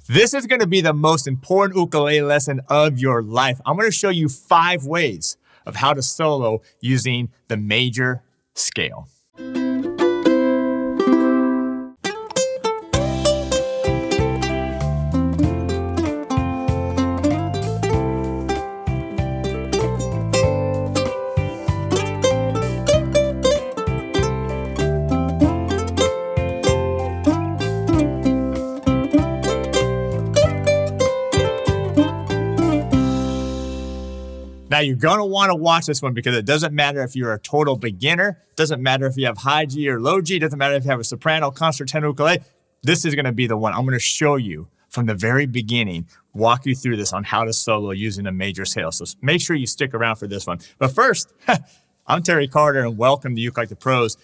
This is going to be the most important ukulele lesson of your life. I'm going to show you 5 ways of how to solo using the major scale. Now, you're going to want to watch this one because it doesn't matter if you're a total beginner, doesn't matter if you have high G or low G, doesn't matter if you have a soprano, concert, tenor ukulele. This is going to be the one. I'm going to show you from the very beginning, walk you through this on how to solo using a major scale. So make sure you stick around for this one. But first, I'm Terry Carter and welcome to ukelikethepros.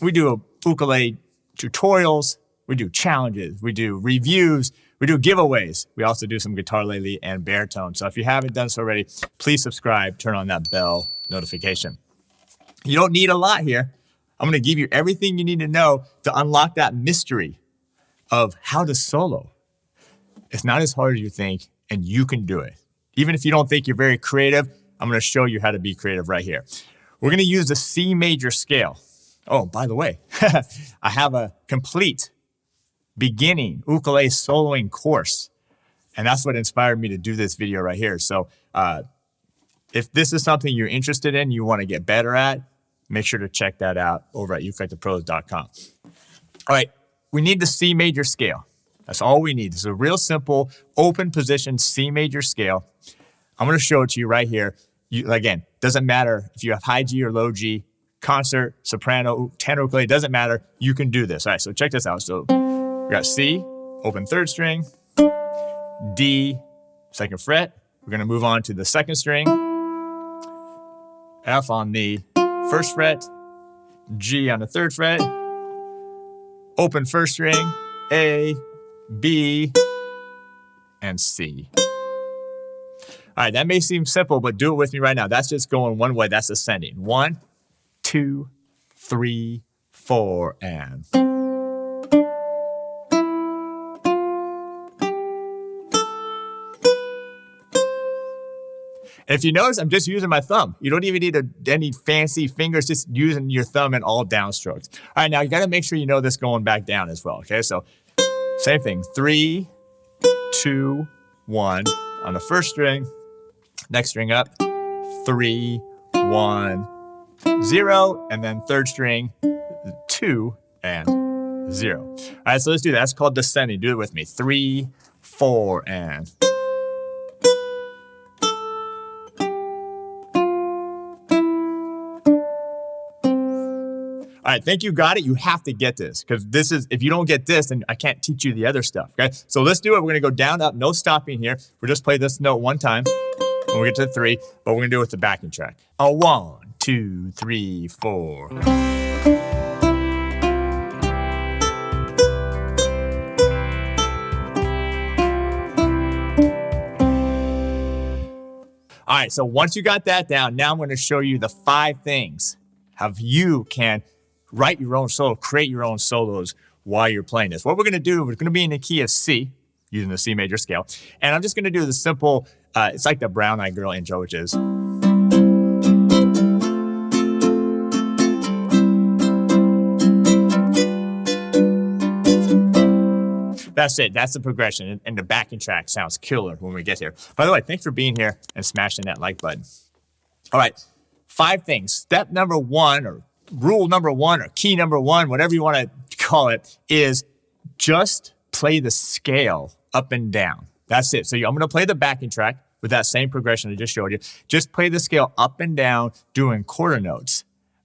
We do ukulele tutorials, we do challenges, we do reviews, we do giveaways. We also do some guitar lele and baritone. So if you haven't done so already, please subscribe, turn on that bell notification. You don't need a lot here. I'm going to give you everything you need to know to unlock that mystery of how to solo. It's not as hard as you think, and you can do it. Even if you don't think you're very creative, I'm going to show you how to be creative right here. We're going to use the C major scale. Oh, by the way, I have a complete beginning ukulele soloing course. And that's what inspired me to do this video right here. So if this is something you're interested in, you want to get better at, make sure to check that out over at ukelikethepros.com. All right, we need the C major scale. That's all we need. It's a real simple open position C major scale. I'm going to show it to you right here. Again, doesn't matter if you have high G or low G, concert, soprano, tenor ukulele, doesn't matter. You can do this. All right, so check this out. So we got C, open 3rd string, D, 2nd fret. We're going to move on to the 2nd string, F on the 1st fret, G on the 3rd fret, open 1st string, A, B, and C. All right, that may seem simple, but do it with me right now. That's just going one way. That's ascending. 1, 2, 3, 4, and... If you notice, I'm just using my thumb. You don't even need any fancy fingers, just using your thumb in all downstrokes. All right, now you got to make sure you know this going back down as well, okay? So same thing, 3, 2, 1 on the 1st string. Next string up, 3, 1, 0, and then 3rd string, 2, and 0. All right, so let's do that. That's called descending. Do it with me. 3, 4, and... All right, think you got it. You have to get this because this is, if you don't get this, then I can't teach you the other stuff, okay? So let's do it. We're gonna go down, up, no stopping here. We'll just play this note one time when we get to 3, but we're gonna do it with the backing track. 1, 2, 3, 4. All right, so once you got that down, now I'm gonna show you the 5 things how you can write your own solo, create your own solos while you're playing this. What we're going to do, we're going to be in the key of C, using the C major scale. And I'm just going to do the simple, it's like the Brown Eyed Girl intro, which is... That's it. That's the progression. And the backing track sounds killer when we get here. By the way, thanks for being here and smashing that like button. All right, 5 things. Step number 1, or rule number 1, or key number 1, whatever you want to call it, is just play the scale up and down. That's it. So I'm going to play the backing track with that same progression I just showed you. Just play the scale up and down doing quarter notes.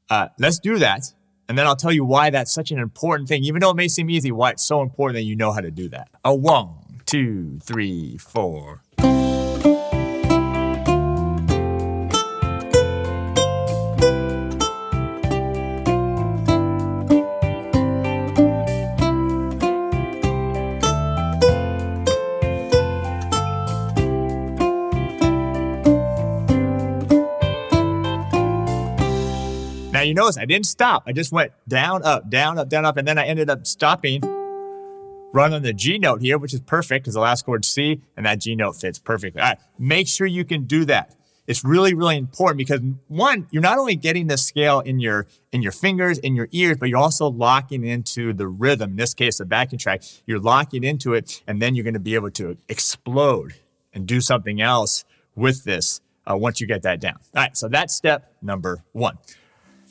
Let's do that. And then I'll tell you why that's such an important thing. Even though it may seem easy, why it's so important that you know how to do that. 1, 2, 3, 4. Now you notice I didn't stop. I just went down, up, and then I ended up stopping run on the G note here, which is perfect because the last chord's C and that G note fits perfectly. All right, make sure you can do that. It's really, really important because one, you're not only getting the scale in your fingers, in your ears, but you're also locking into the rhythm. In this case, the backing track, you're locking into it, and then you're going to be able to explode and do something else with this once you get that down. All right, so that's step number one.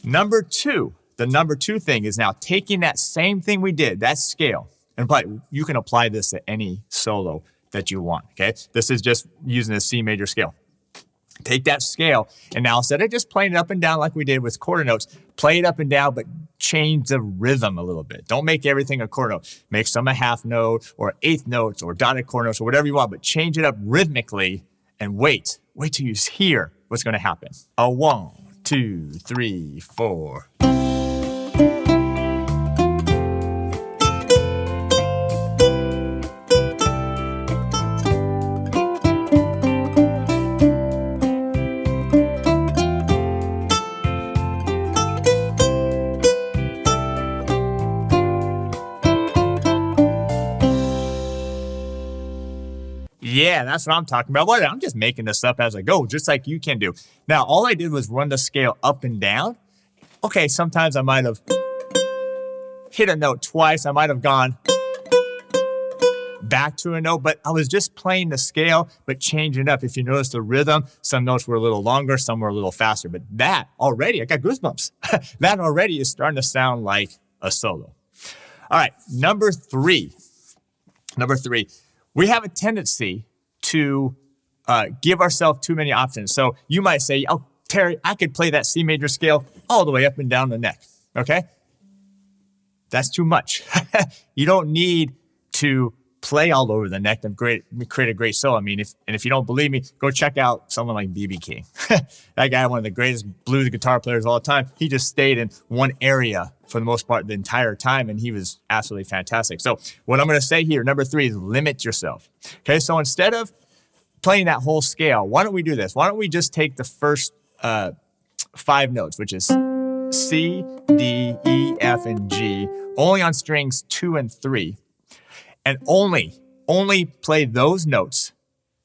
Number two, the number two thing is now taking that same thing we did, that scale, and you can apply this to any solo that you want, okay? This is just using a C major scale. Take that scale, and now instead of just playing it up and down like we did with quarter notes, play it up and down, but change the rhythm a little bit. Don't make everything a quarter note. Make some a half note or eighth notes or dotted quarter notes or whatever you want, but change it up rhythmically and wait till you hear what's going to happen. A 1, 2, 3, 4. Yeah, that's what I'm talking about. Well, I'm just making this up as I go, just like you can do. Now, all I did was run the scale up and down. Okay, sometimes I might have hit a note twice. I might have gone back to a note, but I was just playing the scale, but changing it up. If you notice the rhythm, some notes were a little longer, some were a little faster. But that already, I got goosebumps. That already is starting to sound like a solo. All right, number three. We have a tendency to give ourselves too many options. So you might say, oh, Terry, I could play that C major scale all the way up and down the neck, okay? That's too much. You don't need to play all over the neck to create a great solo. I mean, if you don't believe me, go check out someone like B.B. King. That guy, one of the greatest blues guitar players of all time, he just stayed in one area for the most part the entire time, and he was absolutely fantastic. So what I'm going to say here, number three, is limit yourself. Okay, so instead of playing that whole scale, why don't we do this? Why don't we just take the first 5 notes, which is C, D, E, F, and G, only on strings 2 and 3, and only play those notes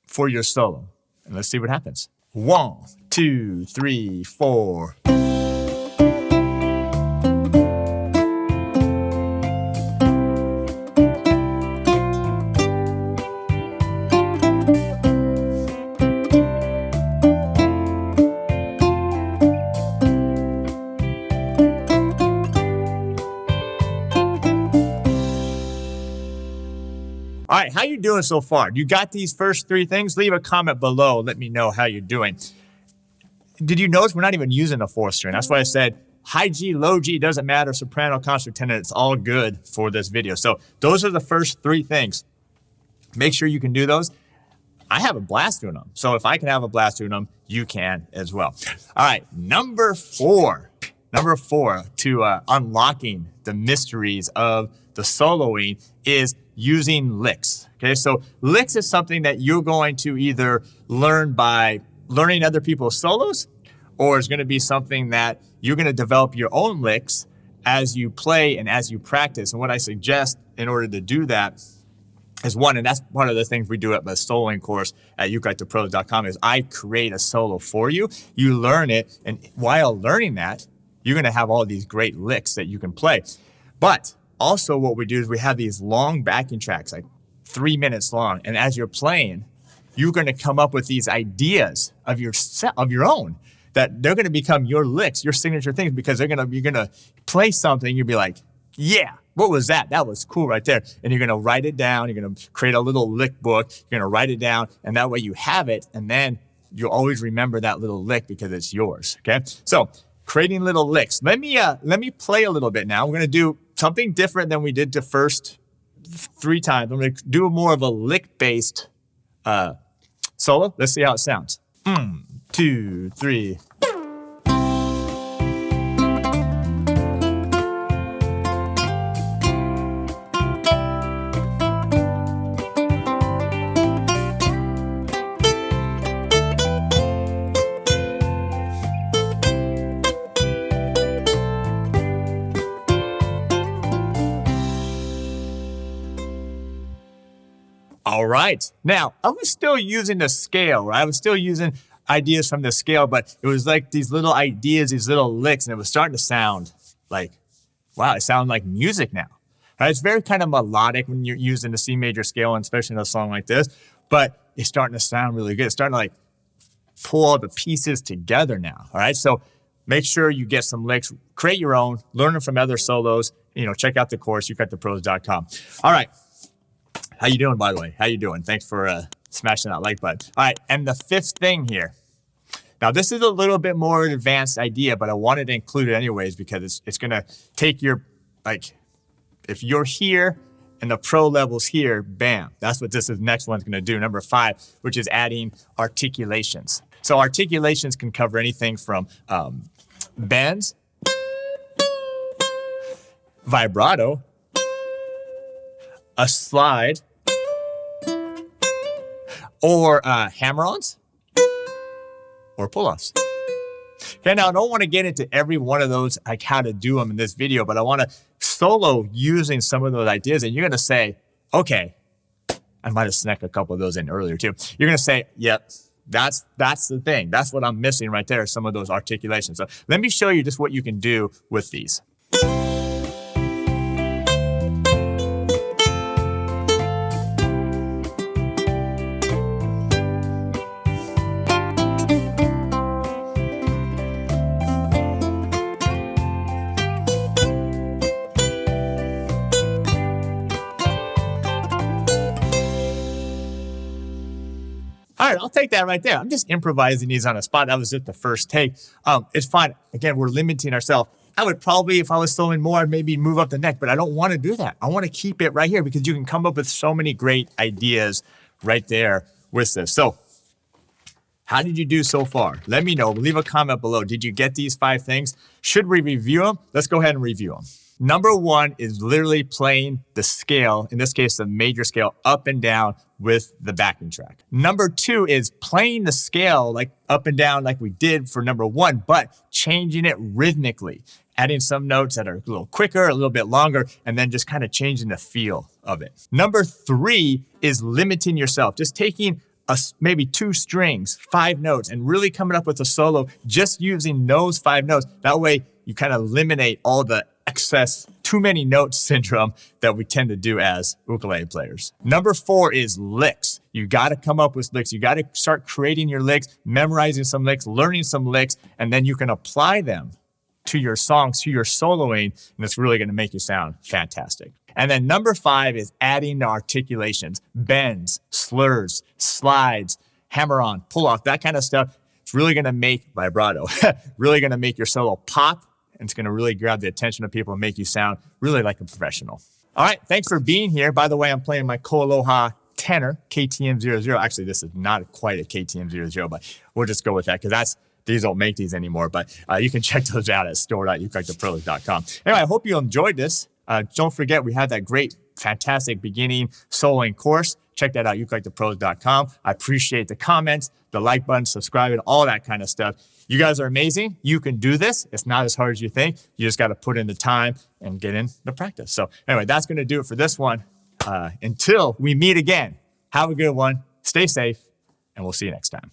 for your solo. And let's see what happens. 1, 2, 3, 4. All right, how you doing so far? You got these first 3 things? Leave a comment below. Let me know how you're doing. Did you notice we're not even using a 4th string? That's why I said high G, low G, doesn't matter. Soprano, concert tenor, it's all good for this video. So those are the first 3 things. Make sure you can do those. I have a blast doing them. So if I can have a blast doing them, you can as well. All right, number 4 to unlocking the mysteries of the soloing is using licks. Okay, so licks is something that you're going to either learn by learning other people's solos, or it's going to be something that you're going to develop your own licks as you play and as you practice. And what I suggest in order to do that is one, and that's one of the things we do at the soloing course at ukelikethepros.com, is I create a solo for you. You learn it, and while learning that, you're going to have all these great licks that you can play. But also what we do is we have these long backing tracks, like 3 minutes long. And as you're playing, you're going to come up with these ideas of your own, that they're going to become your licks, your signature things, because you're going to play something. You'll be like, yeah, what was that? That was cool right there. And you're going to write it down. You're going to create a little lick book. You're going to write it down. And that way you have it. And then you'll always remember that little lick because it's yours. Okay. So creating little licks. Let me play a little bit now. We're going to do something different than we did the first 3 times. I'm going to do more of a lick-based solo. Let's see how it sounds. 1, 2, 3. All right. Now, I was still using the scale, right? I was still using ideas from the scale, but it was like these little ideas, these little licks, and it was starting to sound like, wow, it sounds like music now. Right? It's very kind of melodic when you're using the C major scale, and especially in a song like this, but it's starting to sound really good. It's starting to like pull all the pieces together now. All right. So make sure you get some licks, create your own, learn them from other solos. Check out the course, ukelikethepros.com. All right. How you doing, by the way? How you doing? Thanks for smashing that like button. All right. And the fifth thing here. Now, this is a little bit more advanced idea, but I wanted to include it anyways because it's going to take your, if you're here and the pro level's here, bam. That's what this next one's going to do. Number 5, which is adding articulations. So articulations can cover anything from bends, vibrato, a slide, or hammer-ons, or pull-offs. Okay, now I don't want to get into every one of those, like how to do them in this video, but I want to solo using some of those ideas, and you're going to say, okay, I might have snuck a couple of those in earlier too. You're going to say, yep, that's the thing. That's what I'm missing right there, some of those articulations. So let me show you just what you can do with these. All right, I'll take that right there. I'm just improvising these on the spot. That was just the first take. It's fine. Again, we're limiting ourselves. I would probably, if I was soloing more, I'd maybe move up the neck, but I don't want to do that. I want to keep it right here because you can come up with so many great ideas right there with this. So how did you do so far? Let me know. Leave a comment below. Did you get these 5 things? Should we review them? Let's go ahead and review them. Number 1 is literally playing the scale, in this case, the major scale, up and down with the backing track. Number 2 is playing the scale like up and down like we did for number 1, but changing it rhythmically, adding some notes that are a little quicker, a little bit longer, and then just kind of changing the feel of it. Number 3 is limiting yourself, just taking maybe 2 strings, 5 notes, and really coming up with a solo just using those 5 notes. That way you kind of eliminate all the excess too many notes syndrome that we tend to do as ukulele players. Number 4 is licks. You got to come up with licks. You got to start creating your licks, memorizing some licks, learning some licks, and then you can apply them to your songs, to your soloing, and it's really going to make you sound fantastic. And then number 5 is adding the articulations, bends, slurs, slides, hammer-on, pull-off, that kind of stuff. It's really going to make vibrato, really going to make your solo pop, and it's going to really grab the attention of people and make you sound really like a professional. All right, thanks for being here. By the way, I'm playing my Koaloha tenor, KTM00. Actually, this is not quite a KTM00, but we'll just go with that because these don't make these anymore. But you can check those out at store.ukelikethepros.com. Anyway, I hope you enjoyed this. Don't forget, we have that great, fantastic beginning soloing course. Check that out, ukelikethepros.com. I appreciate the comments, the like button, subscribing, all that kind of stuff. You guys are amazing. You can do this. It's not as hard as you think. You just got to put in the time and get in the practice. So anyway, that's going to do it for this one. Until we meet again, have a good one. Stay safe, and we'll see you next time.